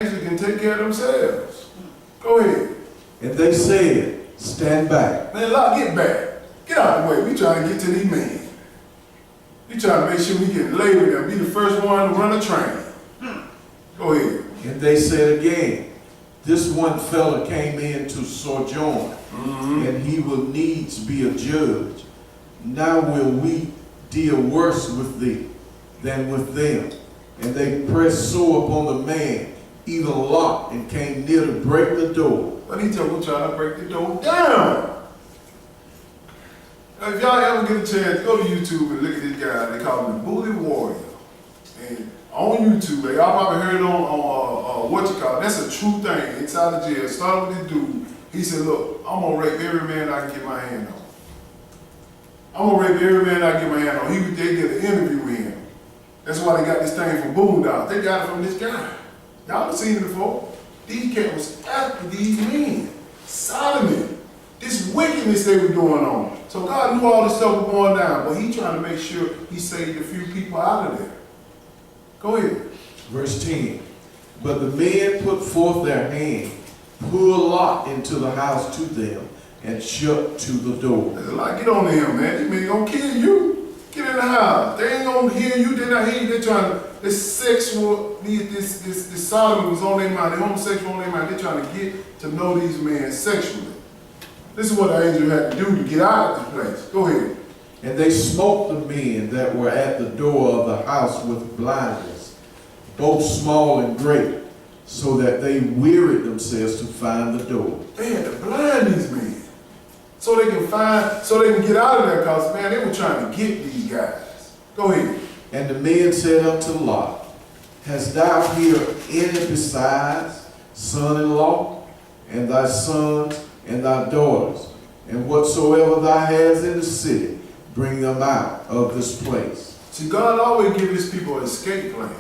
can take care of themselves. Go ahead. And they said, stand back. Man, Lot, get back. Get out of the way. We trying to get to these men. We trying to make sure we get labored and be the first one to run a train. Go ahead. And they said again, this one fella came in to sojourn, and he will needs be a judge. Now will we deal worse with thee than with them. And they pressed sore upon the man, even Lot, and came near to break the door. But he told them trying to break the door down. Now, if y'all ever get a chance, go to YouTube and look at this guy. They call him the Bully Warrior. And on YouTube, y'all probably heard it on what you call it. That's a true thing. Inside the jail, started with this dude. He said, look, I'm going to rape every man I can get my hand on. I'm going to rape every man I can get my hand on. They did an interview with him. That's why they got this thing from Boondocks. They got it from this guy. Y'all have seen it before. These cats was after these men. Sodomy. This wickedness they were doing on. So God knew all this stuff was going down, but he trying to make sure he saved a few people out of there. Go ahead. Verse 10. But the men put forth their hand, pulled Lot into the house to them, and shut to the door. There's a lot. Get on to him, man. These men gonna kill you. Get in the house. They ain't gonna hear you. They're not hearing you. They're trying to, this sexual, this sodomy was on their mind. The homosexual on their mind. They're trying to get to know these men sexually. This is what the angel had to do to get out of this place. Go ahead. And they smote the men that were at the door of the house with blindness, both small and great, so that they wearied themselves to find the door. They had to blind these men so they can get out of there, because, man, they were trying to get these guys. Go ahead. And the men said unto Lot, hast thou here any besides son-in-law, and thy sons, and thy daughters, and whatsoever thou hast in the city, bring them out of this place. See, God always gives his people an escape plan.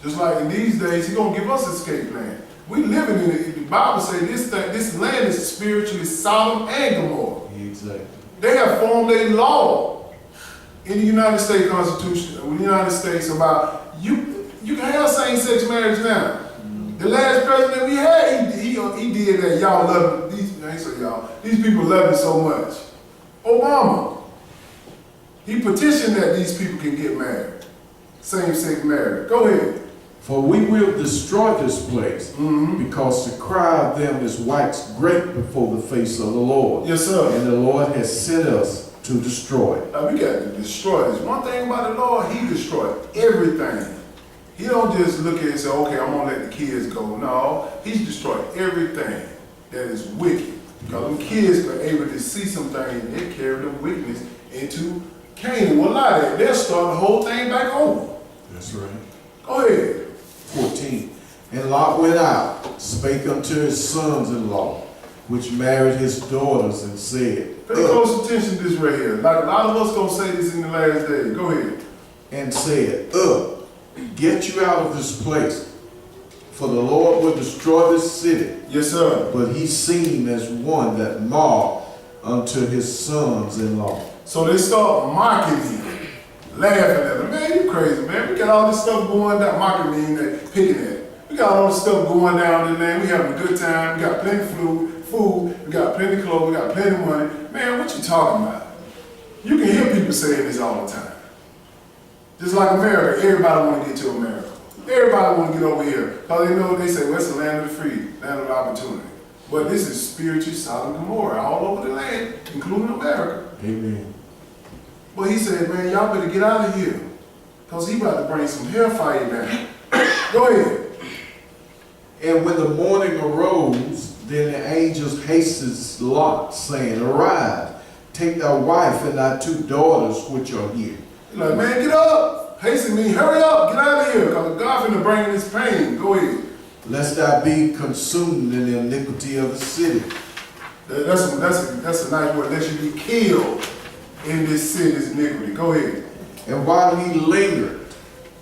Just like in these days, he's going to give us an escape plan. We living in it. The Bible says this land is spiritually Sodom and Gomorrah. Exactly. They have formed a law in the United States Constitution, the United States, about you can have same-sex marriage now. The last president we had, he did that. Y'all love these. I ain't say y'all. These people love it so much. Obama, he petitioned that these people can get married, same-sex marriage. Go ahead. For we will destroy this place, because the cry of them is waxed great before the face of the Lord. Yes, sir. And the Lord has sent us to destroy it. We got to destroy this. One thing about the Lord, he destroyed everything. He don't just look at it and say, okay, I'm going to let the kids go. No, he's destroyed everything that is wicked. Because when kids are able to see something, they carry the wickedness into Canaan. Well, a lot of that, they'll start the whole thing back over. That's right. Go ahead. 14. And Lot went out, spake unto his sons-in-law, which married his daughters, and said, Pay close attention to this right here. Like a lot of us going to say this in the last days. Go ahead. And said, get you out of this place, for the Lord will destroy this city. Yes, sir. But he seemed as one that mocked unto his sons-in-law. So they start mocking him, laughing at him. Man, you crazy, man. We got all this stuff going down, mocking me and picking at. We got all this stuff going down in there. We having a good time. We got plenty of food. We got plenty of clothes. We got plenty of money. Man, what you talking about? You can hear people saying this all the time. Just like America, everybody want to get to America. Everybody want to get over here. Because they know, they say, well, it's the land of the free, land of opportunity. But this is spiritual Sodom and Gomorrah all over the land, including America. Amen. But he said, man, y'all better get out of here. Because he about to bring some hellfire down. Go ahead. And when the morning arose, then the angels hastened Lot, saying, arise, take thy wife and thy two daughters which are here. He's like, man, get up. Hasten me, hurry up, get out of here. Because God's finna bring this pain. Go ahead. Lest thou be consumed in the iniquity of the city. That's a nice word. That should be killed in this city's iniquity. Go ahead. And while he lingered,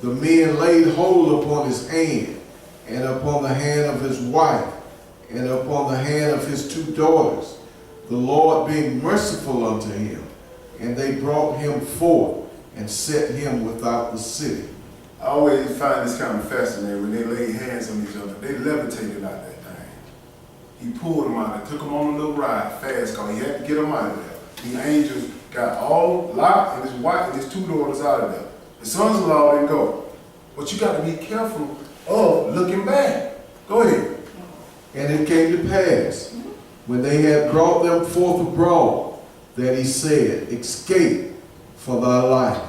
the men laid hold upon his hand, and upon the hand of his wife, and upon the hand of his two daughters, the Lord being merciful unto him. And they brought him forth, and set him without the city. I always find this kind of fascinating when they laid hands on each other. They levitated out that thing. He pulled them out and took them on a little ride fast because he had to get them out of there. The angels got all Lot and his wife and his 2 daughters out of there. The sons-in-law didn't go. But you got to be careful of looking back. Go ahead. And it came to pass, when they had brought them forth abroad, that he said, escape for thy life.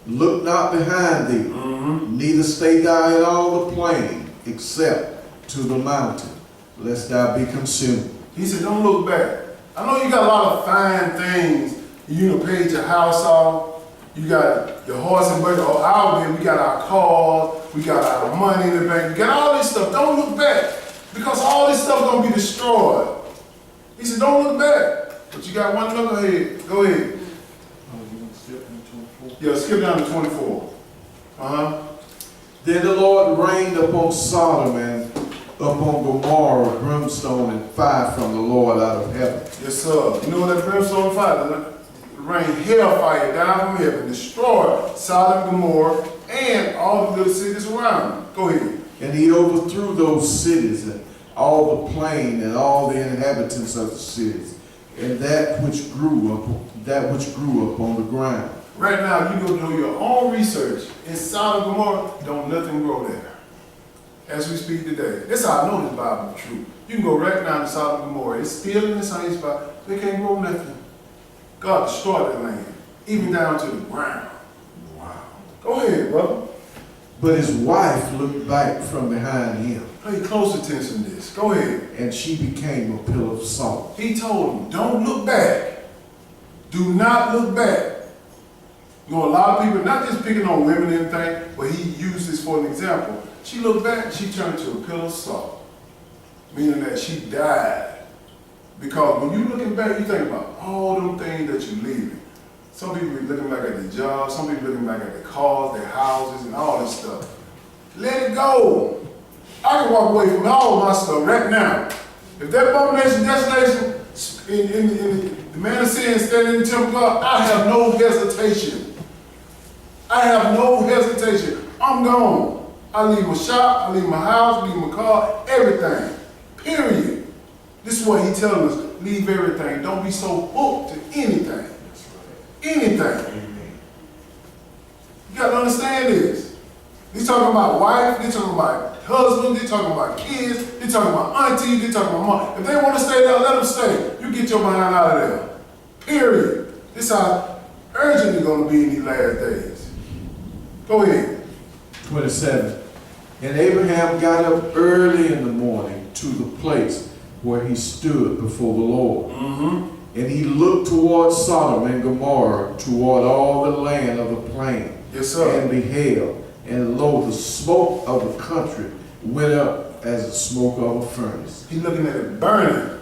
Look not behind thee, neither stay thou in all the plain, except to the mountain, lest thou be consumed. He said, don't look back. I know you got a lot of fine things. You paid your house off. You got your horse and buggy. Oh, out there, we got our cars. We got our money in the bank. We got all this stuff. Don't look back. Because all this stuff going to be destroyed. He said, don't look back. But you got one look ahead. Go ahead. Yeah, skip down to 24. Then the Lord rained upon Sodom and upon Gomorrah brimstone and fire from the Lord out of heaven. Yes, sir. You know what that brimstone and fire? Rain hellfire down from heaven, destroyed Sodom and Gomorrah and all the little cities around. Go ahead. And he overthrew those cities and all the plain and all the inhabitants of the cities, and that which grew up on the ground. Right now, you go do your own research. In Sodom and Gomorrah, don't nothing grow there. As we speak today. That's how I know this Bible is true. You can go right now to Sodom and Gomorrah. It's still in the same spot. They can't grow nothing. God destroyed the land, even down to the ground. Wow. Go ahead, brother. But his wife looked back from behind him. Pay close attention to this. Go ahead. And she became a pillar of salt. He told him, don't look back. Do not look back. You know, a lot of people, not just picking on women and things, but he used this for an example. She looked back, she turned to a pillar of salt, meaning that she died. Because when you're looking back, you think about all them things that you're leaving. Some people are looking back at their jobs, some people are looking back at their cars, their houses, and all this stuff. Let it go. I can walk away from all of my stuff right now. If that abomination, desolation, in the man of sin standing in the temple of God, I have no hesitation. I have no hesitation. I'm gone. I leave my shop, I leave my house, I leave my car, everything. Period. This is what he tells us. Leave everything. Don't be so hooked to anything. Anything. You got to understand this. He's talking about wife, they're talking about husband, they're talking about kids, they're talking about auntie, they're talking about mom. If they want to stay there, let them stay. You get your behind out of there. Period. This is how urgent you're going to be in these last days. Go ahead. 27. And Abraham got up early in the morning to the place where he stood before the Lord. And he looked toward Sodom and Gomorrah, toward all the land of the plain. Yes, sir. And beheld, and lo, the smoke of the country went up as the smoke of a furnace. He's looking at it burning.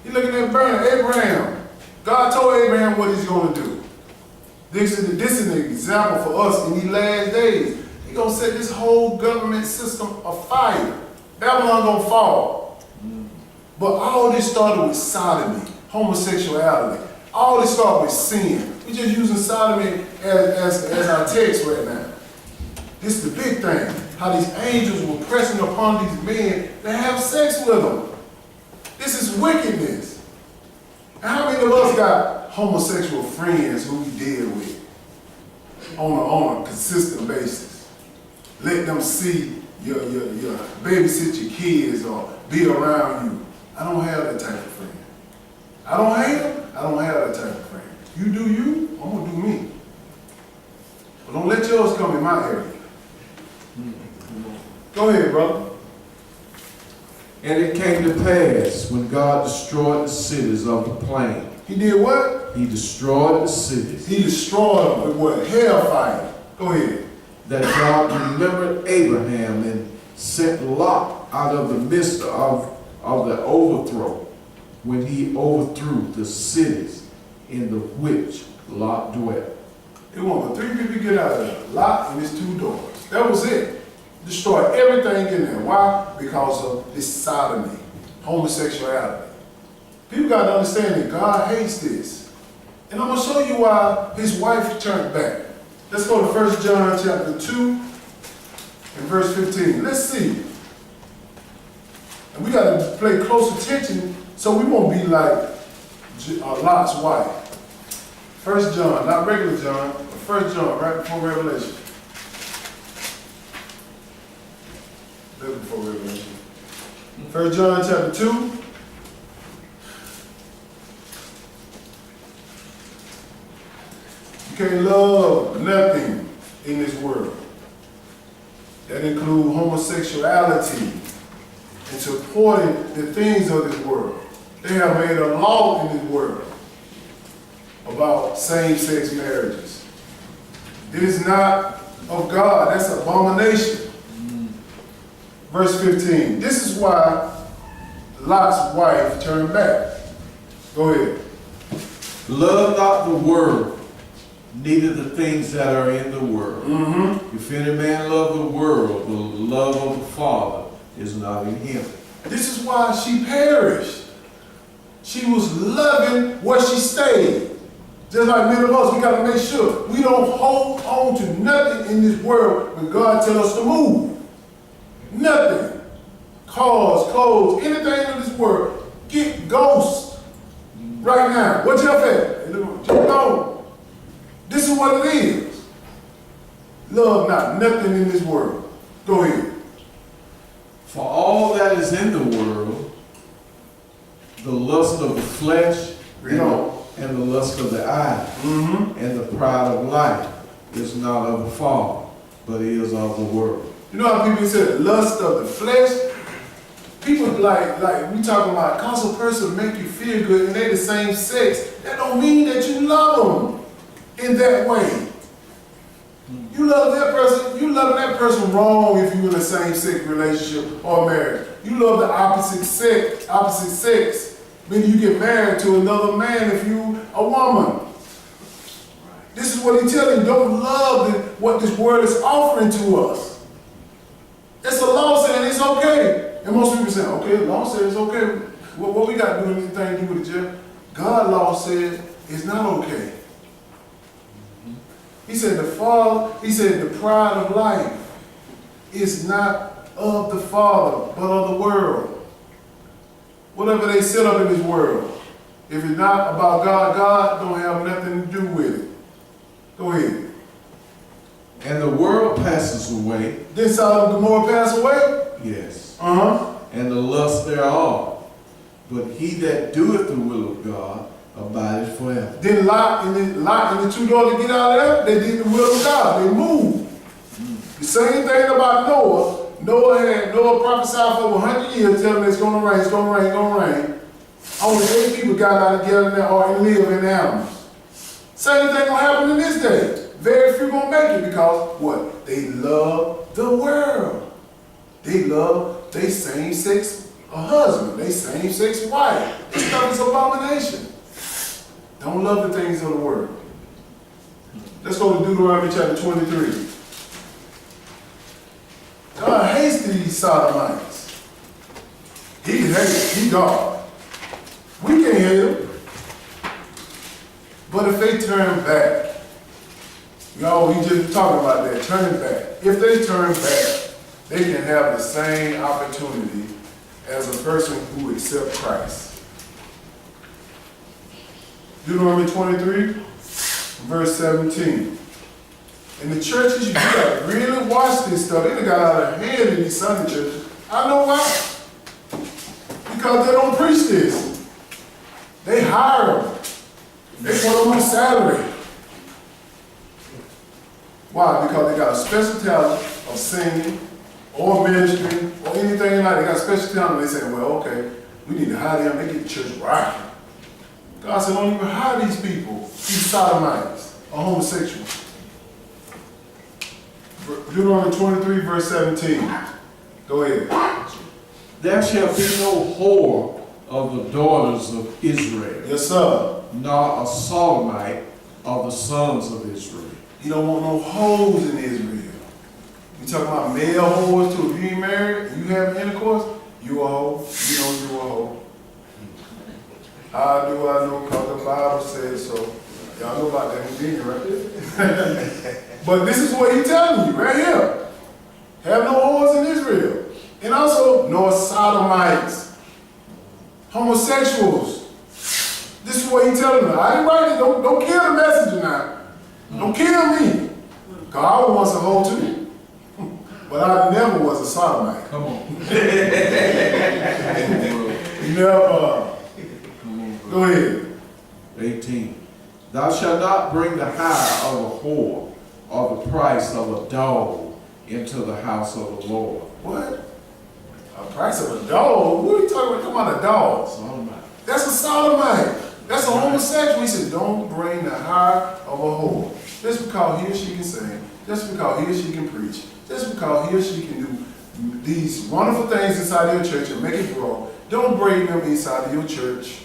He's looking at it burning. Abraham. God told Abraham what he's going to do. This is an example for us in these last days. He's going to set this whole government system afire. Babylon going to fall. But all this started with sodomy, homosexuality. All this started with sin. We're just using sodomy as our text right now. This is the big thing. How these angels were pressing upon these men to have sex with them. This is wickedness. And how many of us got homosexual friends who we deal with on a consistent basis? Let them see your babysit your kids or be around you. I don't have that type of friend. I don't hate them. I don't have that type of friend. You do you, I'm going to do me. But don't let yours come in my area. Go ahead, brother. And it came to pass when God destroyed the cities of the plain. He did what? He destroyed the cities. He destroyed them with what? Hellfire. Go ahead. That God remembered Abraham and sent Lot out of the midst of the overthrow, when he overthrew the cities in the which Lot dwelt. It wanted 3 people to get out of there. Lot and his 2 daughters. That was it. Destroyed everything in there. Why? Because of this sodomy, homosexuality. People got to understand that God hates this. And I'm going to show you why his wife turned back. Let's go to 1 John chapter 2 and verse 15. Let's see. And we got to pay close attention so we won't be like Lot's wife. 1 John, not regular John, but 1 John, right before Revelation. Right before Revelation. 1 John chapter 2. You can't love nothing in this world. That includes homosexuality and supporting the things of this world. They have made a law in this world about same-sex marriages. It is not of God. That's abomination. Verse 15. This is why Lot's wife turned back. Go ahead. Love not the world, neither the things that are in the world. If any man love the world, the love of the Father is not in him. This is why she perished. She was loving where she stayed. Just like many of us, we got to make sure we don't hold on to nothing in this world when God tells us to move. Nothing. Cars, clothes, anything in this world. Get ghosts right now. What's your favorite? No. This is what it is. Love not nothing in this world. Go ahead. For all that is in the world, the lust of the flesh and the lust of the eye and the pride of life is not of the Father, but is of the world. You know how people say lust of the flesh? People like we talking about cause a person make you feel good and they the same sex. That don't mean that you love them in that way. You love that person, you loving that person wrong if you're in a same-sex relationship or marriage. You love the opposite sex, meaning you get married to another man if you a woman. This is what he's telling you, don't love what this world is offering to us. It's a law saying it's okay. And most people say, okay, the law says it's okay. What we got to do anything to do with it, Jeff? God's law said it's not okay. He said the pride of life is not of the Father, but of the world. Whatever they set up in this world, if it's not about God, God don't have nothing to do with it. Go ahead. And the world passes away. Did Sodom and Gomorrah pass away? Yes. And the lust thereof. But he that doeth the will of God abideth forever. Then Lot and the two daughters get out of there, they did the will of God. They moved. The same thing about Noah. Noah prophesied for over 100 years, telling them it's going to rain, it's going to rain, it's going to rain. Only 8 people got out and get in there or live in the animals. Same thing will happen in this day. Very few going to make it because what? They love the world. They love their same-sex husband, their same-sex wife. This stuff is abomination. Don't love the things of the world. Let's go to Deuteronomy chapter 23. God hates these sodomites. He hates, he God. We can't hate him. But if they turn back, we just talking about that, turning back. If they turn back, they can have the same opportunity as a person who accepts Christ. Deuteronomy 23, verse 17. In the churches, you got to really watch this stuff. They got out of hand in these Sunday churches. I know why. Because they don't preach this. They hire them. They put them on salary. Why? Because they got a special talent of singing or ministry or anything like that. They got a special talent. They say, well, okay, we need to hire them. They get the church rocking. God said, don't even hire these people, these sodomites or homosexuals. Deuteronomy 23, verse 17. Go ahead. There shall be no whore of the daughters of Israel. Yes, sir. Nor a sodomite of the sons of Israel. You don't want no hoes in Israel. You talking about male hoes too. If you ain't married and you have intercourse, you a hoe. You know you a hoe. How do I know? Because the Bible says so. Y'all know about that Houdini right there. But this is what he's telling you right here. Have no whores in Israel. And also, no sodomites, homosexuals. This is what he's telling them. I ain't writing, don't kill the messenger now. Don't kill me. God wants a hoe too. But I never was a sodomite. Come on. Never. Go ahead. 18. Thou shalt not bring the hire of a whore or the price of a dog into the house of the Lord. What? A price of a dog? What are you talking about? Come on, a dog. Sodomite. That's a sodomite. That's a homosexual. He said, don't bring the hire of a whore. Just because he or she can sing, just because he or she can preach, just because he or she can do these wonderful things inside your church and make it grow, don't bring them inside of your church.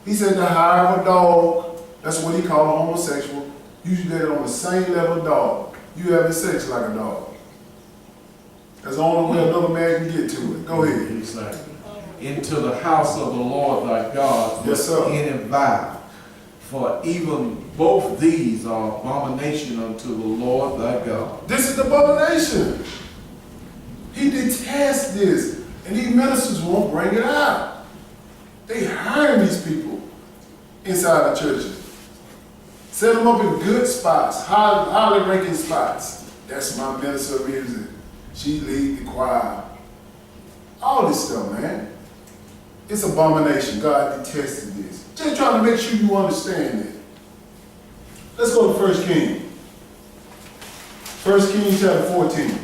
He said the hire of a dog, that's what he called a homosexual. You should get it on the same level dog. You having sex like a dog. That's the only way another man can get to it. Go ahead. Exactly. Into the house of the Lord thy God, Yes, sir. in and by. For even both these are abomination unto the Lord thy God. This is the abomination. He detests this. And these ministers won't bring it out. They hire these people inside the churches. Set them up in good spots, highly ranking spots. That's my minister of music. She lead the choir. All this stuff, man. It's abomination. God detested this. Just trying to make sure you understand it. Let's go to 1 Kings. 1 Kings chapter 14.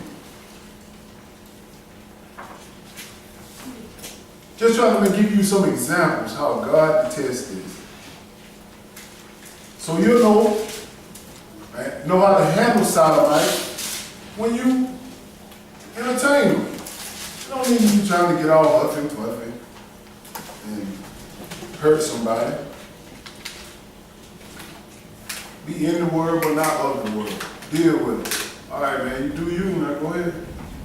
Just trying to give you some examples how God detests this. So you'll know how to handle sodomites when you entertain them. You don't need you trying to get all huffy and puffy and hurt somebody. Be in the word but not of the word. Deal with it. All right, man, you do you now. Go ahead.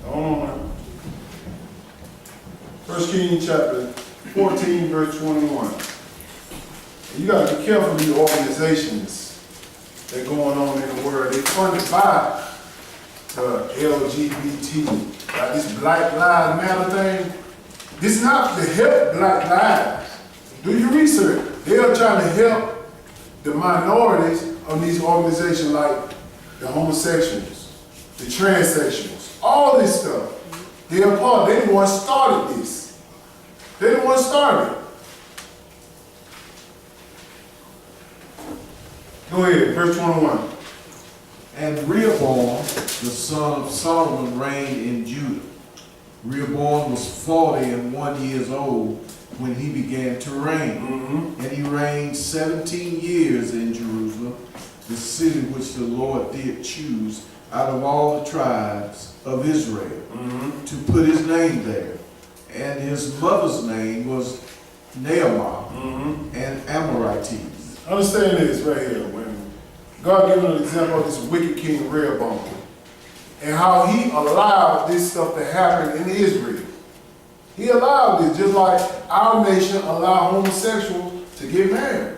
Go on now. 1 Kings chapter 14, verse 21. And you got to be careful of these organizations that are going on in the world. They're funded by the LGBT, like this Black Lives Matter thing. This is not to help Black lives. Do your research. They are trying to help the minorities of these organizations like the homosexuals, the transsexuals, all this stuff. They are part. They the ones started this. They the ones started. Go ahead, verse 21. And Rehoboam, the son of Solomon, reigned in Judah. Rehoboam was 41 years old when he began to reign. And he reigned 17 years in Jerusalem, the city which the Lord did choose out of all the tribes of Israel to put his name there. And his mother's name was Naamah, and Amorites. Understand this right here. When God gave an example of this wicked king Rehoboam and how he allowed this stuff to happen in Israel. He allowed this, just like our nation allowed homosexuals to get married.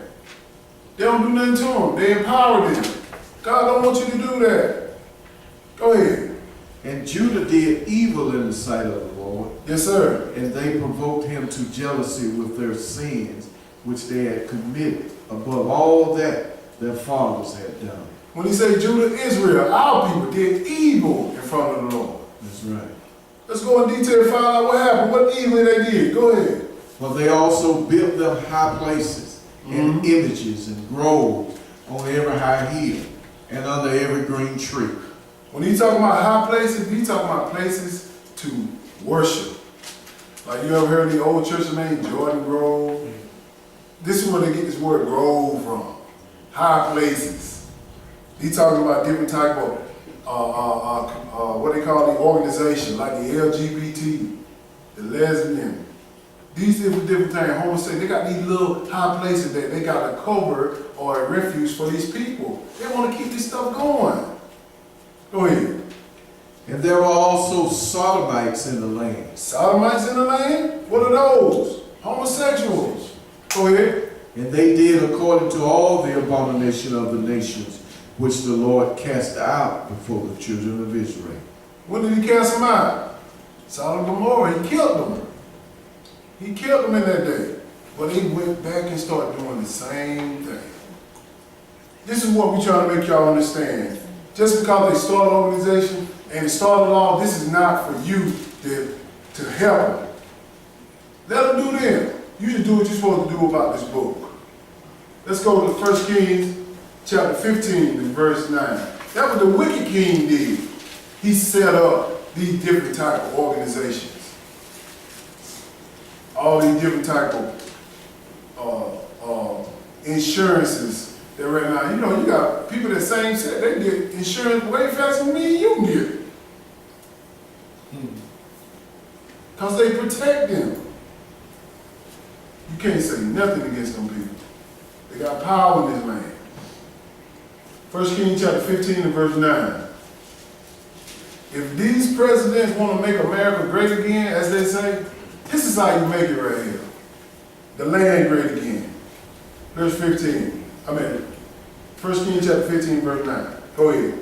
They don't do nothing to them. They empower them. God don't want you to do that. Go ahead. And Judah did evil in the sight of the Lord. Yes, sir. And they provoked him to jealousy with their sins, which they had committed, above all that their fathers had done. When he said Judah, Israel, our people did evil in front of the Lord. That's right. Let's go in detail and find out what happened, what evil they did. Go ahead. For they also built them high places and images and groves on every high hill and under every green tree. When he talking about high places, he talking about places to worship. Like you ever heard of the old church named Jordan Grove? This is where they get this word grove from. High places. He talking about different type of what they call the organization, like the LGBT, the lesbian. These different things, homosexual, they got these little high places that they got a covert or a refuge for these people. They want to keep this stuff going. Go ahead. And there were also sodomites in the land. Sodomites in the land? What are those? Homosexuals. Go ahead. And they did according to all the abomination of the nations which the Lord cast out before the children of Israel. When did he cast them out? Sodom and Gomorrah. He killed them. He killed them in that day. But they went back and started doing the same thing. This is what we try to make y'all understand. Just because they start an organization and start a law, this is not for you to help them. Let them do them. You just do what you're supposed to do about this book. Let's go to 1 Kings chapter 15 and verse 9. That was the wicked king did. He set up these different type of organizations. All these different type of insurances that right now, you know, you got people that same set, they get insurance way faster than me and you can get it. Because they protect them. You can't say nothing against them people. They got power in this land. 1 Kings chapter 15 and verse 9. If these presidents want to make America great again, as they say, this is how you make it right here. The land great again. Verse 15. 1 Kings chapter 15 verse 9. Go ahead.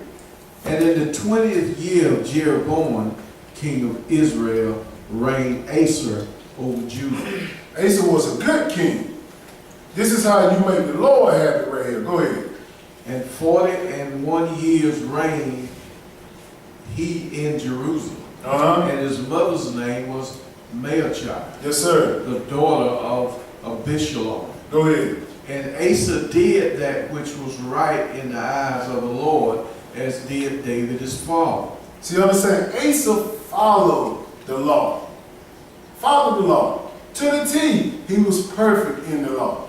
And in the 20th year of Jeroboam, king of Israel, reigned Asa over Judah. Asa was a good king. This is how you make the Lord happy right here. Go ahead. And 41 years reigned he in Jerusalem. And his mother's name was Maachah. Yes, sir. The daughter of Abishalom. Go ahead. And Asa did that which was right in the eyes of the Lord, as did David his father. See, understand? Asa followed the law. Followed the law. To the T, he was perfect in the law.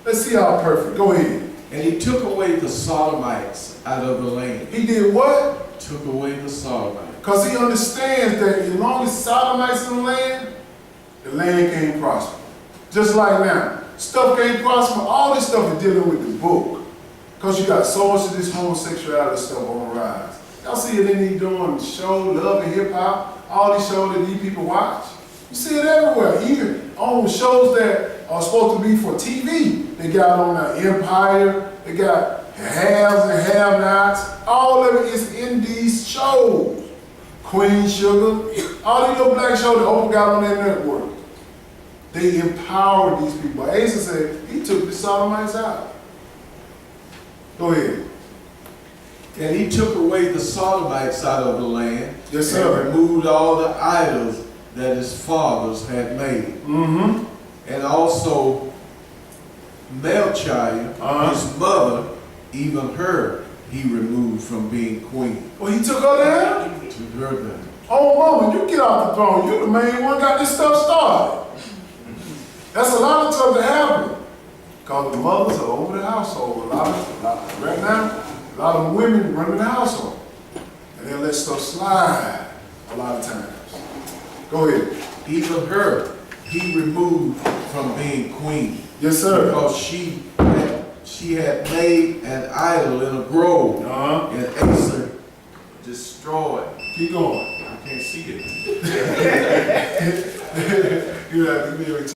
Let's see how perfect. Go ahead. And he took away the Sodomites out of the land. He did what? Took away the Sodomites. Because he understands that as long as Sodomites in the land can't prosper. Just like now. Stuff can't prosper. All this stuff is dealing with the book. Because you got so much of this homosexuality stuff on the rise. Y'all see it in these doing shows, Love and Hip Hop, all these shows that these people watch. You see it everywhere. Even on shows that are supposed to be for TV. They got on the Empire, they got haves and have-nots. All of it is in these shows. Queen Sugar, all these little black shows that Oprah got on their network. They empowered these people. Asa said he took the Sodomites out. Go ahead. And he took away the Sodomites out of the land. Yes, sir. And removed all the idols that his fathers had made. And also Maachah, his mother, even her, he removed from being queen. Well, he took her down? Took her down. Oh, mama, you get off the throne. You the main one got this stuff started. That's a lot of stuff that happened. Because the mothers are over the household. Right now, a lot of women running the household. And they'll let stuff slide a lot of times. Go ahead. Even her, he removed from being queen. Yes, sir. Because she had made an idol in a grove. And Asa destroyed. Keep going. I can't see it. You have to be